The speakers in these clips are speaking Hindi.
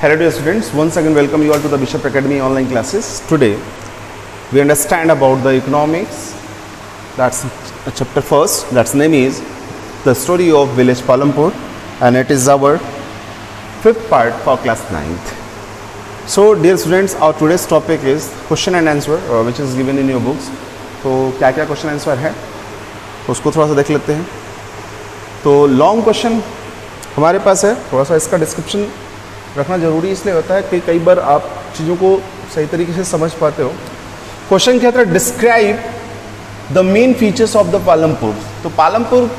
Hello dear students, once again welcome you all to the Bishop Academy online classes. Today we understand about the economics, that's chapter first, that's name is the story of village Palampur, and it is our fifth part for class 9th. So dear students, our today's topic is question and answer which is given in your books. तो क्या क्या क्वेश्चन आंसर है उसको थोड़ा सा देख लेते हैं. तो लॉन्ग क्वेश्चन हमारे पास है, थोड़ा सा इसका डिस्क्रिप्शन रखना ज़रूरी इसलिए होता है कि कई बार आप चीज़ों को सही तरीके से समझ पाते हो. क्वेश्चन क्या था, describe the main features of the Palampur. तो पालमपुर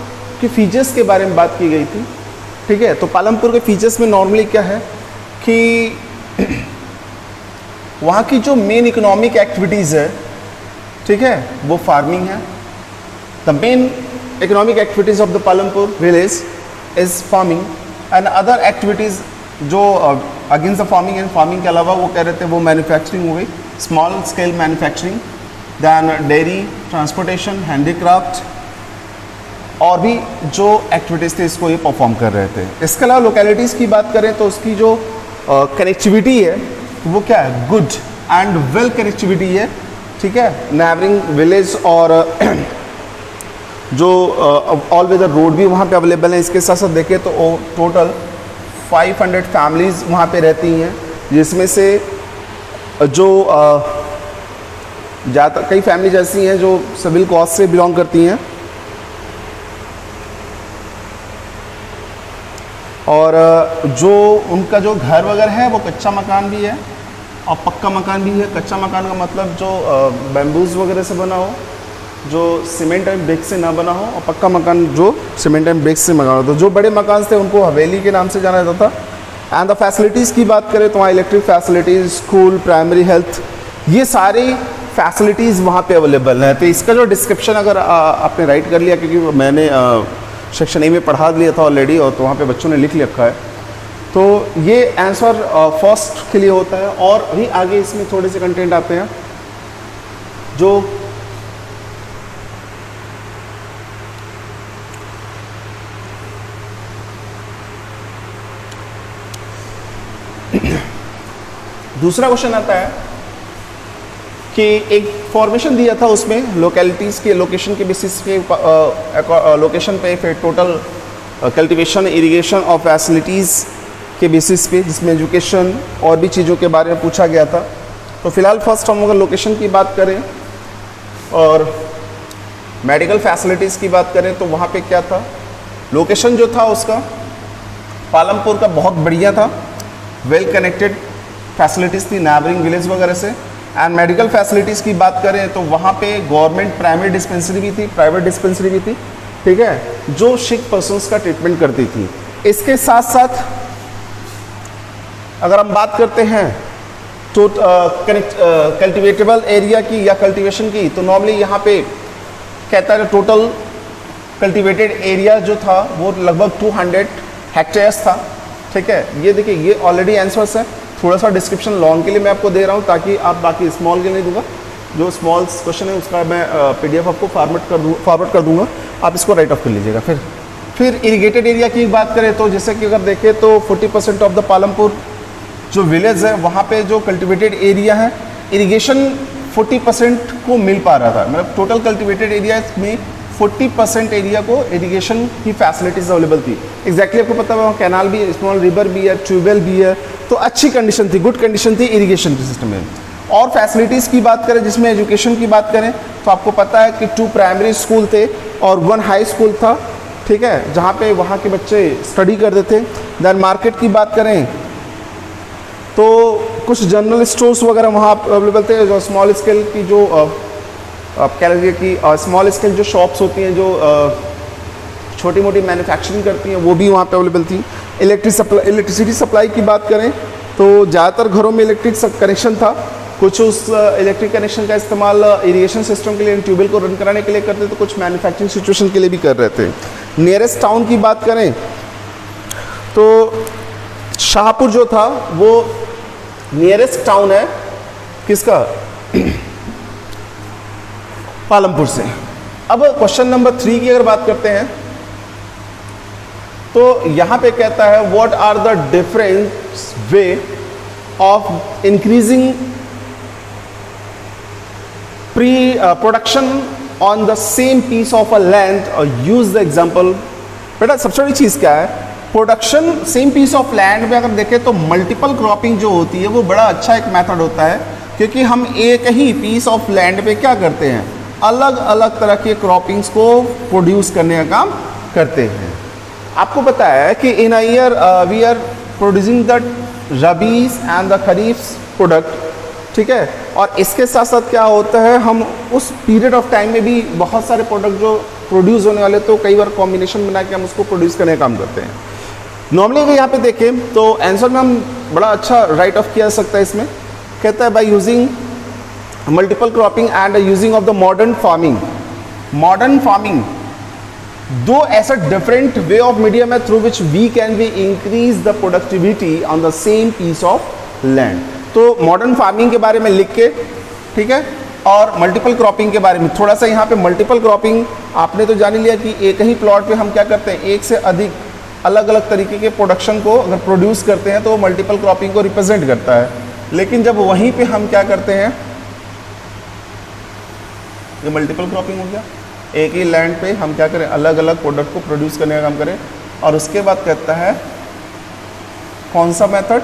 के फीचर्स के बारे में बात की गई थी. ठीक है, तो पालमपुर के फीचर्स में नॉर्मली क्या है कि वहाँ की जो मेन इकोनॉमिक एक्टिविटीज़ है, ठीक है, वो फार्मिंग है. The main economic activities of the Palampur village is farming and other activities जो against the farming and farming के अलावा वो कह रहे थे वो मैन्युफैक्चरिंग हो गई, small scale manufacturing, than dairy, transportation, handicraft और भी जो एक्टिविटीज़ थे इसको ये परफॉर्म कर रहे थे. इसके अलावा लोकेलिटीज़ की बात करें तो उसकी जो कनेक्टिविटी है वो क्या है, गुड एंड वेल कनेक्टिविटी है. ठीक है, नेबरिंग विलेज और जो ऑल वेदर रोड भी वहाँ पे अवेलेबल है. इसके साथ साथ देखें तो टोटल 500 फैमिलीज़ वहाँ पे रहती हैं, जिसमें से जो ज़्यादा कई फैमिलीज ऐसी हैं जो सिविल कॉस्ट से बिलोंग करती हैं और जो उनका जो घर वगैरह है वो कच्चा मकान भी है और पक्का मकान भी है. कच्चा मकान का मतलब जो बैम्बूज वगैरह से बना हो, जो सीमेंट एंड ब्रिक से ना बना हो, और पक्का मकान जो सीमेंट एंड ब्रिक से बना हो. तो जो बड़े मकान थे उनको हवेली के नाम से जाना जाता था. एंड द फैसिलिटीज़ की बात करें तो वहाँ electric facilities, school, primary health, ये सारी फैसिलिटीज़ वहाँ पे अवेलेबल हैं. तो इसका जो डिस्क्रिप्शन अगर आपने राइट कर लिया, क्योंकि मैंने सेक्शन ए में पढ़ा दिया था ऑलरेडी और तो वहाँ पे बच्चों ने लिख रखा है, तो ये आंसर फर्स्ट के लिए होता है. और अभी आगे इसमें थोड़े से कंटेंट आते हैं जो दूसरा क्वेश्चन आता है कि एक फॉर्मेशन दिया था, उसमें लोकेलिटीज़ के लोकेशन के बेसिस पे लोकेशन पे फिर टोटल कल्टीवेशन, इरिगेशन और फैसिलिटीज़ के बेसिस पे, जिसमें एजुकेशन और भी चीज़ों के बारे में पूछा गया था. तो फिलहाल फर्स्ट हम अगर लोकेशन की बात करें और मेडिकल फैसिलिटीज़ की बात करें तो वहाँ पे क्या था, लोकेशन जो था उसका पालमपुर का बहुत बढ़िया था, वेल कनेक्टेड फैसिलिटीज़ थी नेबरिंग विलेज वगैरह से. एंड मेडिकल फैसिलिटीज़ की बात करें तो वहाँ पे गवर्नमेंट प्राइमरी डिस्पेंसरी भी थी, प्राइवेट डिस्पेंसरी भी थी. ठीक है, जो सिक पर्सन्स का ट्रीटमेंट करती थी. इसके साथ साथ अगर हम बात करते हैं तो कल्टिवेटेबल एरिया की या कल्टीवेशन की, तो नॉर्मली यहाँ पे कहता है टोटल कल्टिवेटेड एरिया जो था वो लगभग 200 हेक्टेयर्स था. ठीक है, ये देखिए ये ऑलरेडी आंसर्स है. थोड़ा सा डिस्क्रिप्शन लॉन्ग के लिए मैं आपको दे रहा हूँ ताकि आप बाकी स्मॉल के नहीं दूंगा. जो स्मॉल क्वेश्चन है उसका मैं PDF आपको फॉरवर्ड कर दूंगा, आप इसको राइट ऑफ कर लीजिएगा. फिर इरिगेटेड एरिया की बात करें तो जैसे कि अगर देखें तो 40% ऑफ द पालमपुर जो विलेज है वहाँ पे जो कल्टिवेटेड एरिया है, इरिगेशन 40% को मिल पा रहा था. मतलब टोटल कल्टिवेटेड एरिया में 40% एरिया को इरिगेशन की फैसिलिटीज़ अवेलेबल थी. एग्जैक्टली आपको पता है वहाँ कैनाल भी है, स्मॉल रिवर भी है, ट्यूबवेल भी है. तो अच्छी कंडीशन थी, गुड कंडीशन थी इरिगेशन के सिस्टम में. और फैसिलिटीज़ की बात करें, जिसमें एजुकेशन की बात करें तो आपको पता है कि 2 प्राइमरी स्कूल थे और 1 हाई स्कूल था. ठीक है, जहाँ पे वहाँ के बच्चे स्टडी करते थे. देन मार्केट की बात करें तो कुछ जनरल स्टोर्स वगैरह वहाँ अवेलेबल थे. जो स्मॉल स्केल की जो आप कह लीजिए कि स्मॉल स्केल जो शॉप्स होती हैं जो छोटी मोटी मैन्युफैक्चरिंग करती हैं वो भी वहाँ पे अवेलेबल थी. इलेक्ट्रिसिटी सप्लाई की बात करें तो ज़्यादातर घरों में इलेक्ट्रिक कनेक्शन था. कुछ उस इलेक्ट्रिक कनेक्शन का इस्तेमाल इरिगेशन सिस्टम के लिए, ट्यूबवेल को रन कराने के लिए करते थे, कुछ मैन्युफैक्चरिंग सिचुएशन के लिए भी कर रहे थे. नियरेस्ट टाउन की बात करें तो शाहपुर जो था वो नियरेस्ट टाउन है किसका, पालमपुर से. अब क्वेश्चन नंबर 3 की अगर बात करते हैं तो यहाँ पे कहता है what are the different way of increasing production on the same piece of a land और यूज द एग्जाम्पल। बेटा सबसे बड़ी चीज़ क्या है, production same piece of land में अगर देखें तो मल्टीपल क्रॉपिंग जो होती है वो बड़ा अच्छा एक मेथड होता है, क्योंकि हम एक ही पीस ऑफ लैंड पे क्या करते हैं, अलग अलग तरह के क्रॉपिंग्स को प्रोड्यूस करने का काम करते हैं। आपको पता है कि in a year we are producing the rabis and the kharif product, ठीक है। और इसके साथ साथ क्या होता है, हम उस पीरियड ऑफ टाइम में भी बहुत सारे प्रोडक्ट जो प्रोड्यूस होने वाले तो कई बार कॉम्बिनेशन बना के हम उसको प्रोड्यूस करने का काम करते हैं। नॉर्मली अगर यहाँ पे देखें तो आंसर में हम बड़ा अच्छा राइट ऑफ किया सकता है। इसमें कहता है by using multiple cropping and using of the modern farming. Modern farming दो ऐसा डिफरेंट वे ऑफ मीडियम है through which we can be increase the productivity on the same piece of land. तो मॉडर्न फार्मिंग के बारे में लिख के, ठीक है, और मल्टीपल क्रॉपिंग के बारे में थोड़ा सा यहाँ पे मल्टीपल क्रॉपिंग आपने तो जान ही लिया कि एक ही प्लॉट पे हम क्या करते हैं, एक से अधिक अलग अलग तरीके के प्रोडक्शन को अगर प्रोड्यूस करते हैं तो मल्टीपल क्रॉपिंग को रिप्रेजेंट करता है। लेकिन जब वहीं पे हम क्या करते हैं, ये मल्टीपल क्रॉपिंग हो गया, एक ही लैंड पे हम क्या करें, अलग अलग प्रोडक्ट को प्रोड्यूस करने का काम करें। और उसके बाद कहता है कौन सा method,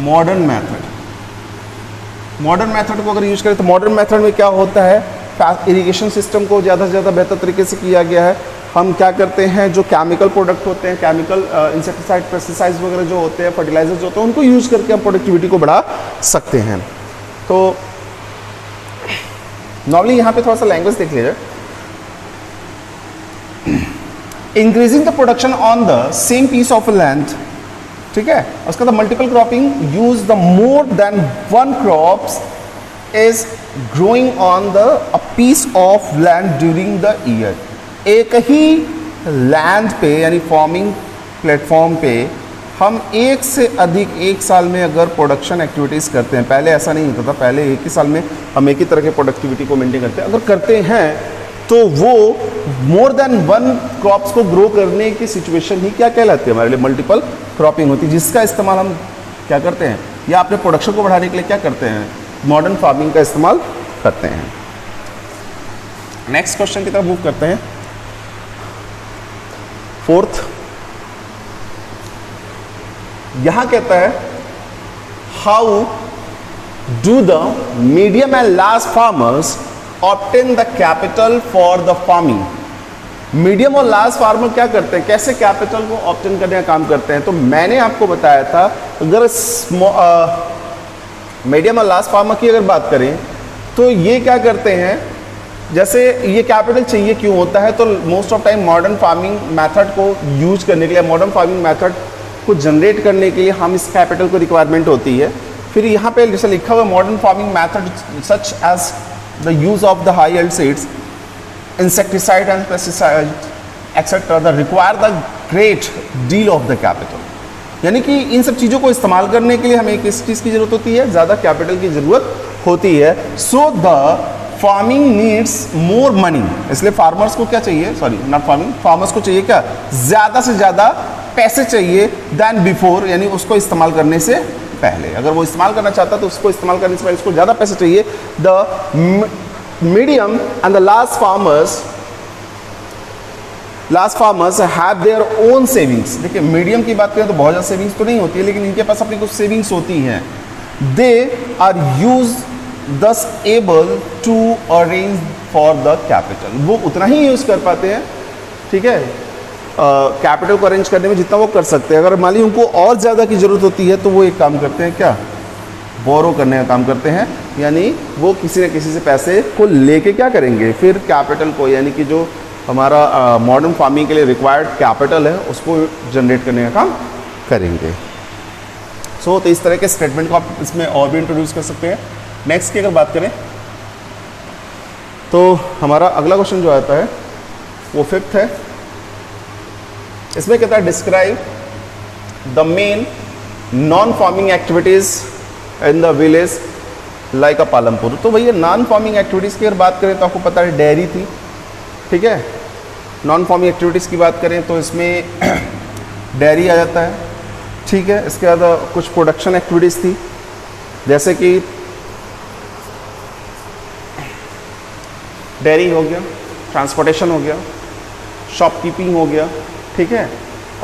modern method. Modern method को अगर यूज करें तो मॉडर्न मेथड में क्या होता है, इरिगेशन सिस्टम को ज़्यादा से ज़्यादा बेहतर तरीके से किया गया है। हम क्या करते हैं, जो केमिकल प्रोडक्ट होते हैं, केमिकल इंसेक्टिसाइड पेस्टिसाइड्स वगैरह जो होते हैं, फर्टिलाइजर्स होते हैं, उनको यूज करके हम प्रोडक्टिविटी को बढ़ा सकते हैं। तो नॉर्मली यहाँ पे थोड़ा सा लैंग्वेज देख लीजिए। Increasing the production on the same piece of land, ठीक है। उसका the multiple cropping use the more than one crops is growing on the a piece of land during the year. एक ही लैंड पे यानी फार्मिंग प्लेटफॉर्म पे हम एक से अधिक एक साल में अगर प्रोडक्शन एक्टिविटीज़ करते हैं, पहले ऐसा नहीं होता था, पहले एक ही साल में हम एक ही तरह के प्रोडक्टिविटी को मेंटेन करते हैं, अगर करते हैं तो वो मोर देन वन क्रॉप्स को ग्रो करने की सिचुएशन ही क्या कहलाती है, हमारे लिए मल्टीपल क्रॉपिंग होती है, जिसका इस्तेमाल हम क्या करते हैं, या अपने प्रोडक्शन को बढ़ाने के लिए क्या करते हैं, मॉडर्न फार्मिंग का इस्तेमाल करते हैं। नेक्स्ट क्वेश्चन की तरफ मूव करते हैं। फोर्थ, यहां कहता है how do the medium and large farmers obtain the capital for the farming. Medium और लार्ज फार्मर क्या करते हैं, कैसे कैपिटल को ऑब्टेन करने का काम करते हैं। तो मैंने आपको बताया था अगर मीडियम और लार्ज फार्मर की अगर बात करें तो ये क्या करते हैं, जैसे ये कैपिटल चाहिए क्यों होता है, तो most of time modern farming method को यूज करने के लिए, मॉडर्न फार्मिंग मेथड को जनरेट करने के लिए हम इस कैपिटल को रिक्वायरमेंट होती है। फिर यहाँ पे जैसे लिखा हुआ modern farming method such as the use of the high yield seeds, insecticide and pesticide etc. that require the great deal of the capital। यानी कि इन सब चीज़ों को इस्तेमाल करने के लिए हमें किस चीज़ की ज़रूरत होती है, ज़्यादा कैपिटल की ज़रूरत होती है। So the farming needs more money, इसलिए फार्मर्स को क्या चाहिए, सॉरी नॉट फार्मिंग, फार्मर्स को चाहिए क्या, ज़्यादा से ज़्यादा पैसे चाहिए दैन बिफोर, यानी उसको इस्तेमाल करने से पहले। अगर वो इस्तेमाल करना चाहता है तो उसको इस्तेमाल करने से पहले उसको ज़्यादा पैसे चाहिए। The medium and the large farmers have their own savings। देखिए मीडियम की बात करें तो बहुत ज़्यादा सेविंग्स तो नहीं होती है, लेकिन इनके पास अपनी कुछ सेविंग्स होती हैं। They are use thus able to arrange for the capital, वो उतना ही यूज़ कर पाते हैं, ठीक है, कैपिटल को अरेंज करने में जितना वो कर सकते हैं। अगर मान ली उनको और ज़्यादा की ज़रूरत होती है तो वो एक काम करते हैं, क्या, बोरो करने का काम करते हैं, यानी वो किसी न किसी से पैसे को लेके क्या करेंगे, फिर कैपिटल को, यानी कि जो हमारा मॉडर्न फार्मिंग के लिए रिक्वायर्ड कैपिटल है उसको जनरेट करने का काम करेंगे। तो इस तरह के स्टेटमेंट को आप इसमें और भी इंट्रोड्यूस कर सकते हैं। नेक्स्ट की अगर बात करें तो हमारा अगला क्वेश्चन जो आता है वो फिफ्थ है। इसमें कहता है describe the main non farming activities in the village like अ पालमपुर। तो भैया नॉन फार्मिंग एक्टिविटीज़ की अगर बात करें तो आपको पता है डेयरी थी, ठीक है। नॉन फार्मिंग एक्टिविटीज़ की बात करें तो इसमें डेयरी आ जाता है, ठीक है। इसके बाद कुछ प्रोडक्शन एक्टिविटीज़ थी, जैसे कि डेयरी हो गया, ट्रांसपोर्टेशन हो गया, शॉपकीपिंग हो गया, ठीक है,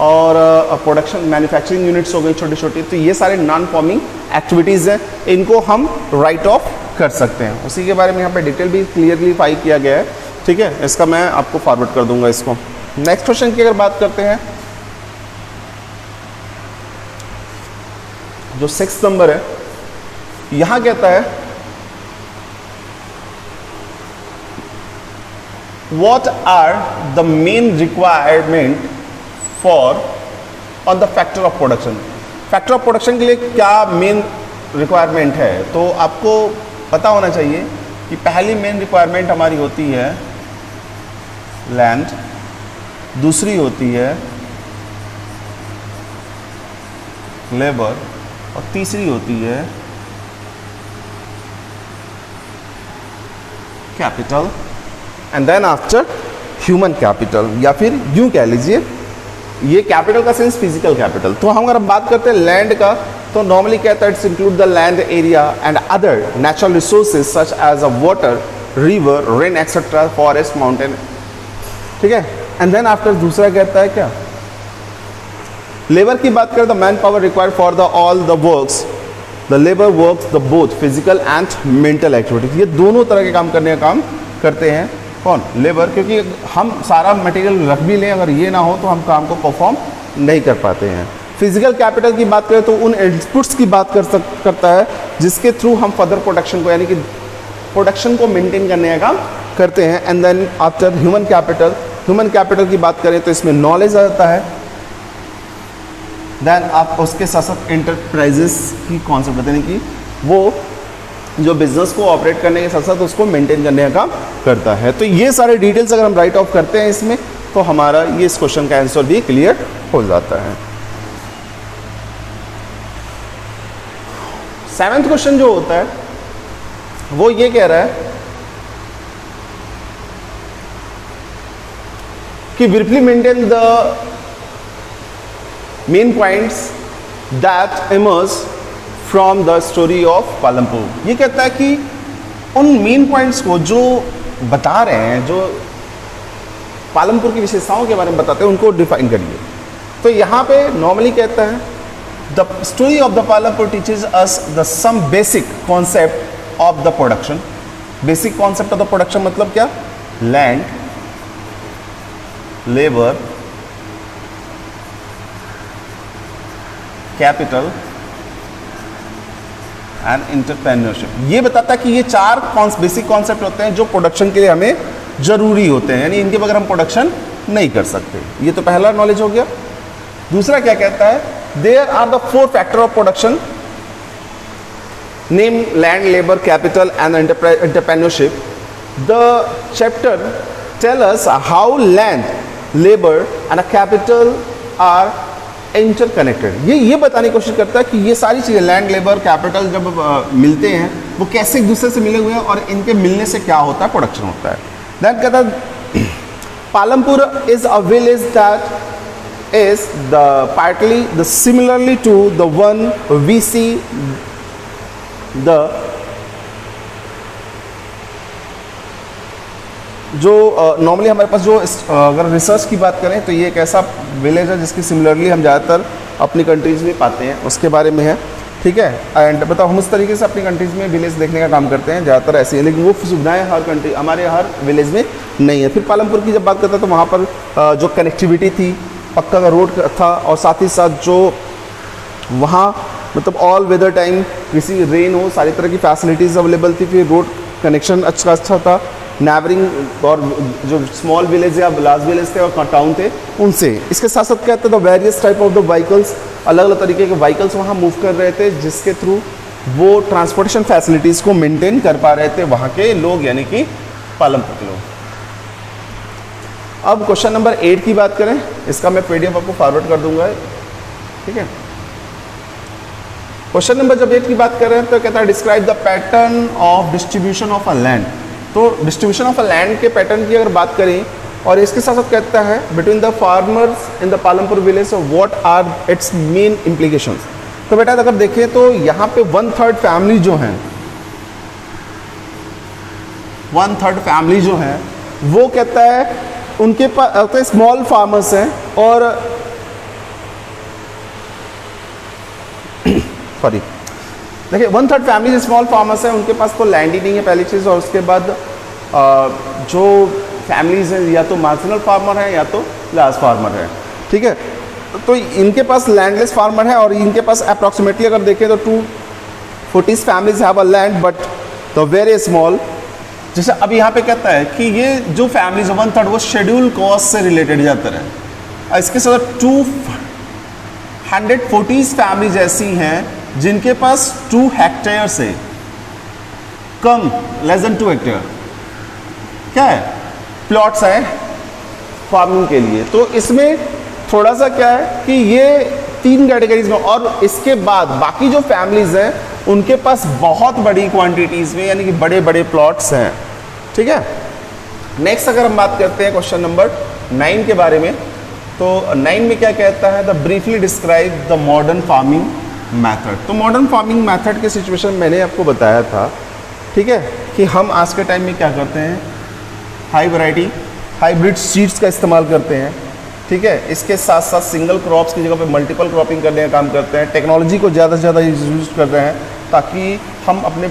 और प्रोडक्शन मैन्युफैक्चरिंग यूनिट्स हो गई छोटी छोटी। तो ये सारे नॉन फॉर्मिंग एक्टिविटीज़ हैं, इनको हम राइट ऑफ कर सकते हैं। उसी के बारे में यहाँ पे डिटेल भी क्लियरली फाइल किया गया है, ठीक है। इसका मैं आपको फॉरवर्ड कर दूंगा इसको। नेक्स्ट क्वेश्चन की अगर बात करते हैं, जो 6 नंबर है, यहां कहता है what are the main requirement for on the factor of production. Factor of production के लिए क्या मेन रिक्वायरमेंट है, तो आपको पता होना चाहिए कि पहली मेन रिक्वायरमेंट हमारी होती है लैंड, दूसरी होती है लेबर, और तीसरी होती है capital, and then after human capital, या फिर यूं कह लीजिए ये कैपिटल का सेंस फिजिकल कैपिटल। तो हम अगर बात करते हैं लैंड का, तो नॉर्मली कहता है it's include the land area and other natural resources such as a water, river, rain etcetera, forest, mountain, ठीक है। एंड देन आफ्टर दूसरा कहता है क्या, लेबर की बात करें, the man power required for the all the works, the labour works the both physical and mental activities. ये दोनों तरह के काम करने का काम करते हैं कौन, लेबर, क्योंकि हम सारा मटेरियल रख भी लें, अगर ये ना हो तो हम काम को परफॉर्म नहीं कर पाते हैं। फिजिकल कैपिटल की बात करें तो उन इनपुट्स की बात करता है जिसके थ्रू हम फर्दर प्रोडक्शन को, यानी कि प्रोडक्शन को मेंटेन करने का काम करते हैं। And then after human capital, human capital की बात करें तो इसमें नॉलेज आ जाता है, देन आप उसके साथ साथ एंटरप्राइजेस की कॉन्सेप्ट बताने की, वो जो बिजनेस को ऑपरेट करने के साथ साथ उसको मेंटेन करने का काम करता है। तो ये सारे डिटेल्स अगर हम राइट ऑफ करते हैं इसमें, तो हमारा ये इस क्वेश्चन का आंसर भी क्लियर हो जाता है। 7वां क्वेश्चन जो होता है वो ये कह रहा है कि briefly maintain the main points that emerge from the story of Palampur. ये कहता है कि उन मेन पॉइंट्स को जो बता रहे हैं, जो पालमपुर की विशेषताओं के बारे में बताते हैं, उनको डिफाइन करिए। तो यहाँ पे नॉर्मली कहता है the story of the Palampur teaches us the some basic concept of the production. Basic concept of the production मतलब क्या, land, labour, capital and entrepreneurship. ये बताता है कि ये 4 बेसिक कॉन्सेप्ट होते हैं जो प्रोडक्शन के लिए हमें जरूरी होते हैं, यानी इनके बगैर हम प्रोडक्शन नहीं कर सकते। ये तो पहला नॉलेज हो गया। दूसरा क्या कहता है, there are the 4 factor of production, name land, labour, capital and entrepreneurship. The chapter tell us how land, labour and capital are interconnected. ये बताने की कोशिश करता है कि ये सारी चीज़ें, लैंड, लेबर, कैपिटल जब मिलते हैं वो कैसे एक दूसरे से मिले हुए हैं और इनके मिलने से क्या होता है, प्रोडक्शन होता है। दैन कहता है Palampur is a village that is the partly the similarly to the one we see the जो नॉर्मली हमारे पास जो अगर रिसर्च की बात करें तो ये एक ऐसा विलेज है जिसकी सिमिलरली हम ज़्यादातर अपनी कंट्रीज़ में पाते हैं, उसके बारे में है, ठीक है। एंड मतलब हम उस तरीके से अपनी कंट्रीज़ में विलेज देखने का काम करते हैं, ज़्यादातर ऐसे हैं, लेकिन वो सुविधाएं हर कंट्री, हमारे हर विलेज में नहीं है। फिर पालमपुर की जब बात करते हैं तो वहाँ पर जो कनेक्टिविटी थी, पक्का का रोड था, और साथ ही साथ जो वहाँ मतलब ऑल वेदर टाइम किसी रेन हो, सारी तरह की फैसिलिटीज़ अवेलेबल थी। फिर रोड कनेक्शन अच्छा था, नेबरिंग और जो स्मॉल विलेज या लार्ज विलेज थे और टाउन थे उनसे। इसके साथ साथ कहते हैं the various type of the vehicles, अलग अलग तरीके के व्हीकल्स वहाँ मूव कर रहे थे, जिसके थ्रू वो ट्रांसपोर्टेशन फैसिलिटीज़ को मेंटेन कर पा रहे थे वहाँ के लोग, यानी कि पालमपुर के लोग। अब क्वेश्चन नंबर 8 की बात करें, इसका मैं PDF आपको फॉरवर्ड कर दूंगा, ठीक है। क्वेश्चन नंबर जब 8 की बात कर रहे हैं तो कहता है describe the pattern of distribution of a land. तो डिस्ट्रीब्यूशन ऑफ अ लैंड के पैटर्न की अगर बात करें और इसके साथ साथ कहता है between the farmers in the Palampur village what are its main implications. तो बेटा अगर देखें तो यहाँ पे 1/3 फैमिली जो हैं, 1/3 फैमिली जो हैं वो कहता है उनके पास स्मॉल फार्मर्स हैं और सॉरी देखिए 1/3 फैमिली स्मॉल फार्मर्स हैं, उनके पास तो लैंड ही नहीं है पहली चीज़, और उसके बाद जो फैमिलीज हैं या तो मार्जिनल फार्मर हैं या तो लार्ज फार्मर है, ठीक है। तो इनके पास लैंडलेस फार्मर है और इनके पास अप्रॉक्सीमेटली अगर देखें तो 240 families have a land but the very small. जैसे अब यहाँ पे कहता है कि ये जो फैमिलीज 1/3 वो शेड्यूल कॉस्ट से रिलेटेड ज़्यादातर है, और इसके साथ 240 फैमिलीज ऐसी हैं जिनके पास 2 हेक्टेयर से कम, लेस देन 2 हेक्टेयर क्या है प्लॉट्स हैं फार्मिंग के लिए। तो इसमें थोड़ा सा क्या है कि ये 3 कैटेगरीज में, और इसके बाद बाकी जो फैमिलीज हैं उनके पास बहुत बड़ी क्वांटिटीज में यानी कि बड़े बड़े प्लॉट्स हैं, ठीक है। नेक्स्ट अगर हम बात करते हैं क्वेश्चन नंबर 9 के बारे में, तो 9 में क्या कहता है, the briefly describe the modern farming method. तो मॉडर्न फार्मिंग मैथड के सिचुएशन मैंने आपको बताया था, ठीक है, कि हम आज के टाइम में क्या करते हैं, हाई वैरायटी हाइब्रिड सीड्स का इस्तेमाल करते हैं, ठीक है। इसके साथ साथ सिंगल क्रॉप्स की जगह पे मल्टीपल क्रॉपिंग करने का काम करते हैं, टेक्नोलॉजी को ज़्यादा से ज़्यादा यूज कर रहे हैं ताकि हम अपने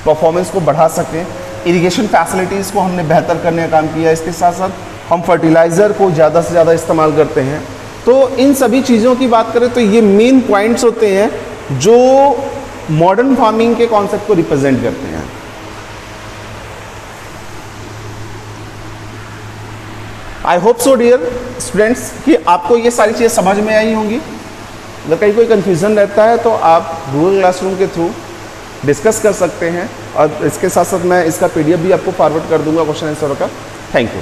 परफॉर्मेंस को बढ़ा सकें। इरिगेशन फैसिलिटीज़ को हमने बेहतर करने का काम किया, इसके साथ साथ हम फर्टिलाइज़र को ज़्यादा से ज़्यादा इस्तेमाल करते हैं। तो इन सभी चीज़ों की बात करें तो ये मेन पॉइंट्स होते हैं जो मॉडर्न फार्मिंग के कॉन्सेप्ट को रिप्रेजेंट करते हैं। I hope so dear students कि आपको ये सारी चीज़ें समझ में आई होंगी। अगर कहीं कोई कन्फ्यूज़न रहता है तो आप गूगल क्लासरूम के थ्रू डिस्कस कर सकते हैं, और इसके साथ साथ मैं इसका PDF भी आपको फॉरवर्ड कर दूंगा क्वेश्चन आंसर का। Thank you.